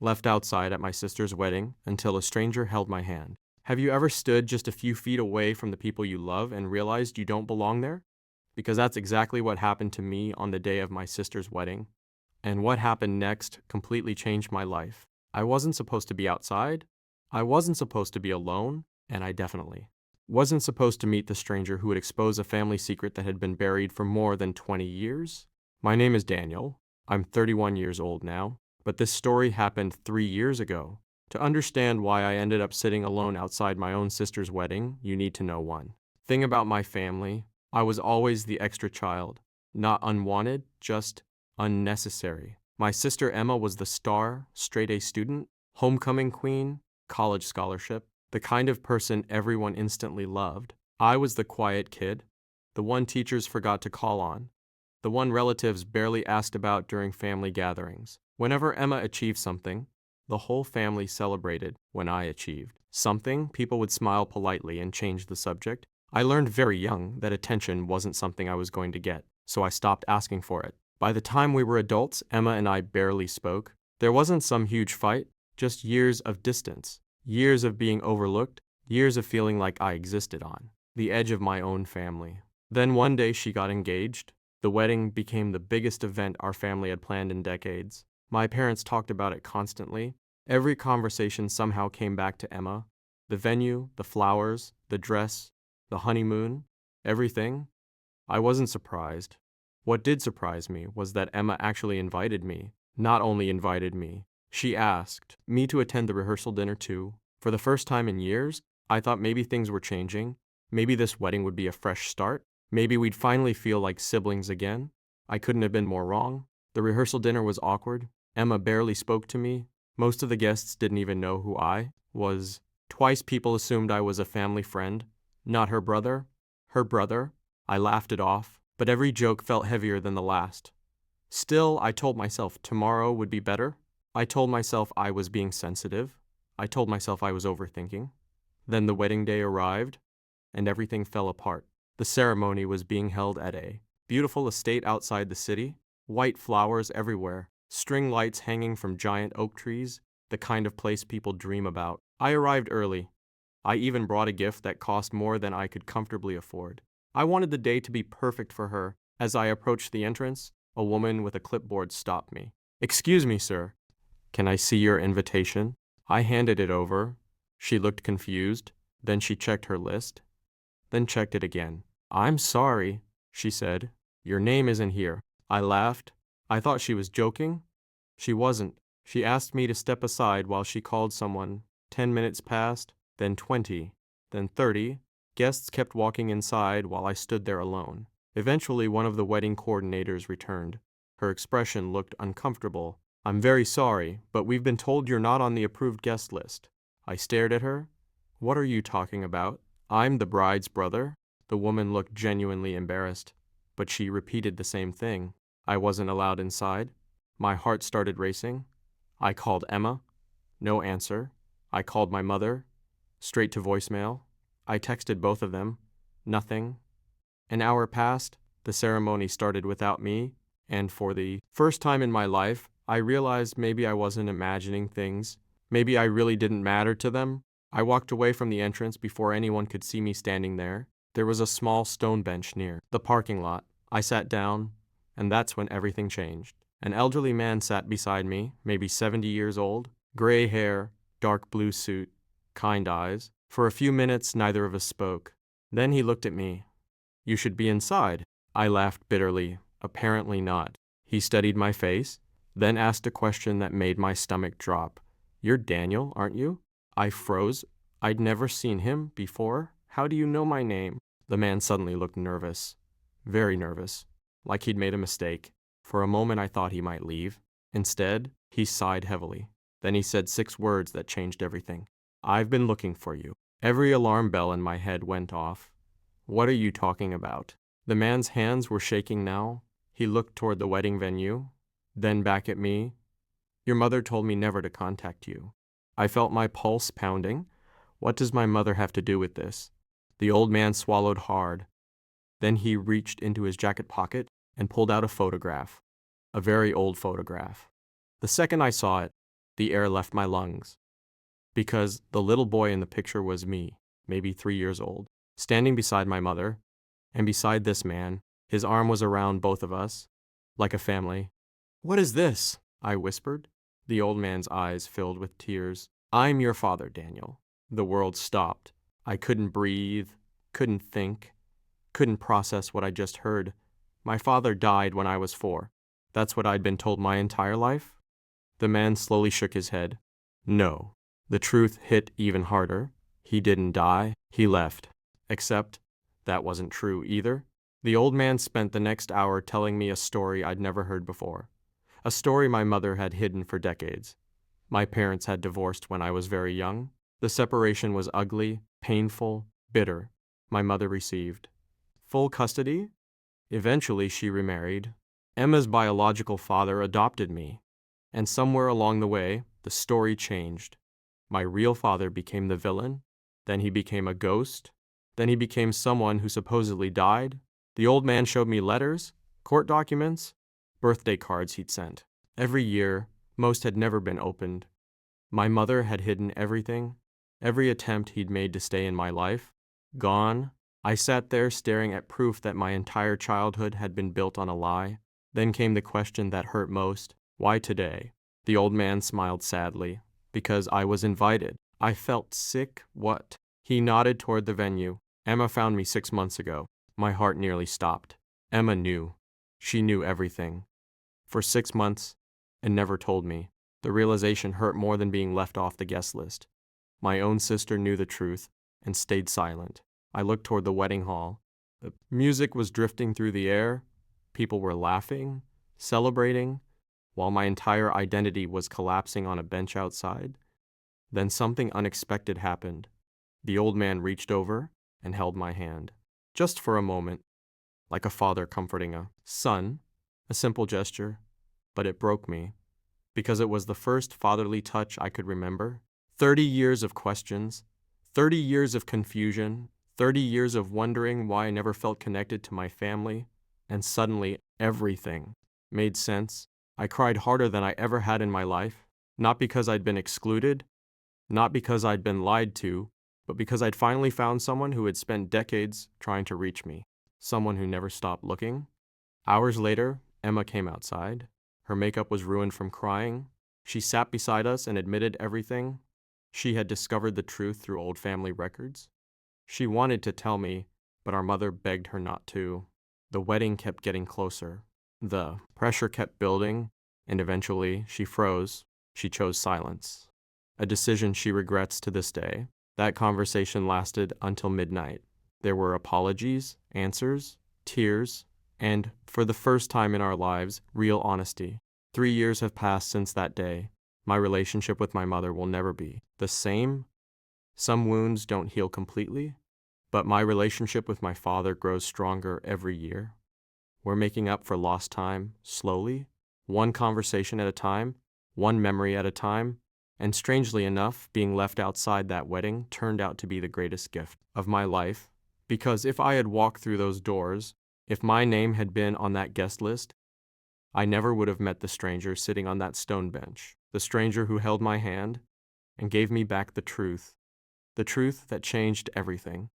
left outside at my sister's wedding until a stranger held my hand. Have you ever stood just a few feet away from the people you love and realized you don't belong there? Because that's exactly what happened to me on the day of my sister's wedding. And what happened next completely changed my life. I wasn't supposed to be outside, I wasn't supposed to be alone, and I definitely wasn't supposed to meet the stranger who would expose a family secret that had been buried for more than 20 years. My name is Daniel. I'm 31 years old now, but this story happened 3 years ago. To understand why I ended up sitting alone outside my own sister's wedding, you need to know one thing about my family. I was always the extra child, not unwanted, just unnecessary. My sister Emma was the star, straight A student, homecoming queen, college scholarship, the kind of person everyone instantly loved. I was the quiet kid, the one teachers forgot to call on, the one relatives barely asked about during family gatherings. Whenever Emma achieved something, the whole family celebrated. When I achieved something, people would smile politely and change the subject. I learned very young that attention wasn't something I was going to get, so I stopped asking for it. By the time we were adults, Emma and I barely spoke. There wasn't some huge fight, just years of distance, years of being overlooked, years of feeling like I existed on the edge of my own family. Then one day she got engaged. The wedding became the biggest event our family had planned in decades. My parents talked about it constantly. Every conversation somehow came back to Emma. The venue, the flowers, the dress, the honeymoon, everything. I wasn't surprised. What did surprise me was that Emma actually invited me. Not only invited me, she asked me to attend the rehearsal dinner too. For the first time in years, I thought maybe things were changing. Maybe this wedding would be a fresh start. Maybe we'd finally feel like siblings again. I couldn't have been more wrong. The rehearsal dinner was awkward. Emma barely spoke to me. Most of the guests didn't even know who I was. Twice people assumed I was a family friend, not her brother. Her brother. I laughed it off, but every joke felt heavier than the last. Still, I told myself tomorrow would be better. I told myself I was being sensitive. I told myself I was overthinking. Then the wedding day arrived, and everything fell apart. The ceremony was being held at a beautiful estate outside the city, white flowers everywhere, string lights hanging from giant oak trees, the kind of place people dream about. I arrived early. I even brought a gift that cost more than I could comfortably afford. I wanted the day to be perfect for her. As I approached the entrance, a woman with a clipboard stopped me. "Excuse me, sir. Can I see your invitation?" I handed it over. She looked confused. Then she checked her list. Then checked it again. "I'm sorry," she said. "Your name isn't here." I laughed. I thought she was joking. She wasn't. She asked me to step aside while she called someone. 10 minutes passed, then 20, then 30. Guests kept walking inside while I stood there alone. Eventually, one of the wedding coordinators returned. Her expression looked uncomfortable. "I'm very sorry, but we've been told you're not on the approved guest list." I stared at her. "What are you talking about? I'm the bride's brother." The woman looked genuinely embarrassed, but she repeated the same thing. I wasn't allowed inside. My heart started racing. I called Emma. No answer. I called my mother. Straight to voicemail. I texted both of them. Nothing. An hour passed. The ceremony started without me, and for the first time in my life, I realized maybe I wasn't imagining things. Maybe I really didn't matter to them. I walked away from the entrance before anyone could see me standing there. There was a small stone bench near the parking lot. I sat down, and that's when everything changed. An elderly man sat beside me, maybe 70 years old, gray hair, dark blue suit, kind eyes. For a few minutes, neither of us spoke. Then he looked at me. "You should be inside." I laughed bitterly. Apparently not. He studied my face, then asked a question that made my stomach drop. "You're Daniel, aren't you?" I froze. I'd never seen him before. "How do you know my name?" The man suddenly looked nervous. Very nervous. Like he'd made a mistake. For a moment I thought he might leave. Instead, he sighed heavily. Then he said 6 words that changed everything. "I've been looking for you." Every alarm bell in my head went off. "What are you talking about?" The man's hands were shaking now. He looked toward the wedding venue, then back at me. "Your mother told me never to contact you." I felt my pulse pounding. What does my mother have to do with this? The old man swallowed hard. Then he reached into his jacket pocket and pulled out a photograph. A very old photograph. The second I saw it, The air left my lungs. Because the little boy in the picture was me, maybe 3 years old, standing beside my mother, and beside this man. His arm was around both of us, like a family. "What is this?" I whispered. The old man's eyes filled with tears. "I'm your father, Daniel." The world stopped. I couldn't breathe, couldn't think, couldn't process what I just heard. My father died when I was 4. That's what I'd been told my entire life? The man slowly shook his head. No. The truth hit even harder. He didn't die. He left. Except that wasn't true either. The old man spent the next hour telling me a story I'd never heard before. A story my mother had hidden for decades. My parents had divorced when I was very young. The separation was ugly, painful, bitter. My mother received full custody. Eventually, she remarried. Emma's biological father adopted me. And somewhere along the way, the story changed. My real father became the villain. Then he became a ghost. Then he became someone who supposedly died. The old man showed me letters, court documents, birthday cards he'd sent. Every year, most had never been opened. My mother had hidden everything, every attempt he'd made to stay in my life. Gone. I sat there staring at proof that my entire childhood had been built on a lie. Then came the question that hurt most. Why today? The old man smiled sadly. Because I was invited. I felt sick. What? He nodded toward the venue. Emma found me 6 months ago. My heart nearly stopped. Emma knew. She knew everything. For 6 months, and never told me. The realization hurt more than being left off the guest list. My own sister knew the truth and stayed silent. I looked toward the wedding hall. The music was drifting through the air. People were laughing, celebrating, while my entire identity was collapsing on a bench outside. Then something unexpected happened. The old man reached over and held my hand. Just for a moment, like a father comforting a son, a simple gesture, but it broke me, because it was the first fatherly touch I could remember. 30 years of questions, 30 years of confusion, 30 years of wondering why I never felt connected to my family, and suddenly everything made sense. I cried harder than I ever had in my life, not because I'd been excluded, not because I'd been lied to, but because I'd finally found someone who had spent decades trying to reach me, someone who never stopped looking. Hours later, Emma came outside. Her makeup was ruined from crying. She sat beside us and admitted everything. She had discovered the truth through old family records. She wanted to tell me, but our mother begged her not to. The wedding kept getting closer. The pressure kept building, and eventually she froze. She chose silence, a decision she regrets to this day. That conversation lasted until midnight. There were apologies, answers, tears, and, for the first time in our lives, real honesty. 3 years have passed since that day. My relationship with my mother will never be the same. Some wounds don't heal completely, but my relationship with my father grows stronger every year. We're making up for lost time, slowly, one conversation at a time, one memory at a time, and strangely enough, being left outside that wedding turned out to be the greatest gift of my life, because if I had walked through those doors, if my name had been on that guest list, I never would have met the stranger sitting on that stone bench, the stranger who held my hand and gave me back the truth that changed everything.